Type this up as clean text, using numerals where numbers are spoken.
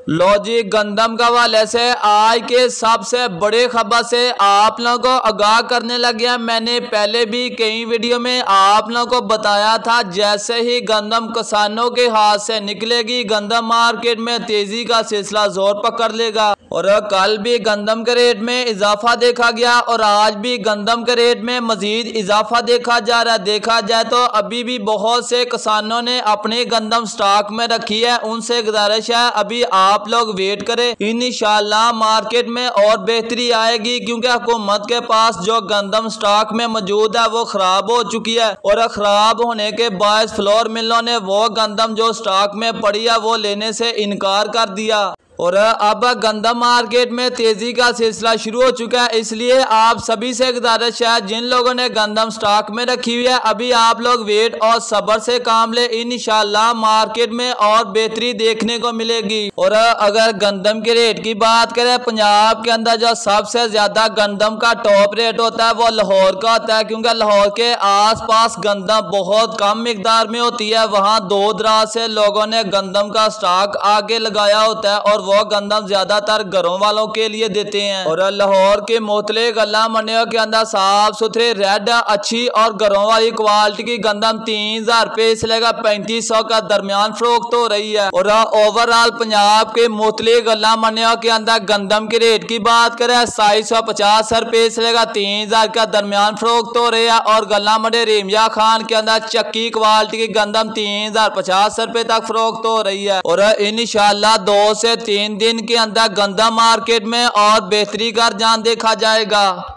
लो जी, गंदम के हवाले से आज के सबसे बड़े खबर से आप लोगों को आगाह करने लग गया। मैंने पहले भी कई वीडियो में आप लोगों को बताया था, जैसे ही गंदम किसानों के हाथ से निकलेगी गंदम मार्केट में तेजी का सिलसिला जोर पकड़ लेगा। और कल भी गंदम के रेट में इजाफा देखा गया और आज भी गंदम के रेट में मजीद इजाफा देखा जा रहा है। देखा जाए तो अभी भी बहुत से किसानों ने अपनी गंदम स्टॉक में रखी है, उनसे गुजारिश है अभी आप लोग वेट करें, इंशाल्लाह मार्केट में और बेहतरी आएगी, क्योंकि हुकूमत के पास जो गंदम स्टॉक में मौजूद है वो खराब हो चुकी है और खराब होने के बाद फ्लोर मिलों ने वो गंदम जो स्टॉक में पड़ी है वो लेने से इनकार कर दिया और अब गंदम मार्केट में तेजी का सिलसिला शुरू हो चुका है। इसलिए आप सभी से गुजारिश है, जिन लोगों ने गंदम स्टॉक में रखी हुई है अभी आप लोग वेट और सब्र से काम ले, इंशाल्लाह मार्केट में और बेहतरी देखने को मिलेगी। और अगर गंदम के रेट की बात करें, पंजाब के अंदर जो सबसे ज्यादा गंदम का टॉप रेट होता है वो लाहौर का होता है, क्योंकि लाहौर के आस पास गंदम बहुत कम मिकदार में होती है। वहाँ दूर दराज से लोगों ने गंदम का स्टॉक आगे लगाया होता है और वो गंदम ज्यादातर घरों वालों के लिए देते हैं। और लाहौर के मोतले गला मंडियों के अंदर साफ सुथरे रेड अच्छी और घरों वाली क्वालिटी की गंदम 3000 रुपए से लेकर 3500 का दरमियान फरोख्त हो रही है। और ओवरऑल पंजाब के मोतले गला मंडियों के अंदर गंदम के रेट की बात करें 250 रुपए से लेकर 3000 का दरमियान फरोख्त हो रही है। और गला मंडी रेमिया खान के अंदर चक्की क्वालिटी की गंदम 3050 रुपए तक फरोख्त हो रही है। और इंशाल्लाह 2 से 3 दिन के अंदर गंदम मार्केट में और बेहतरी का रुझान देखा जाएगा।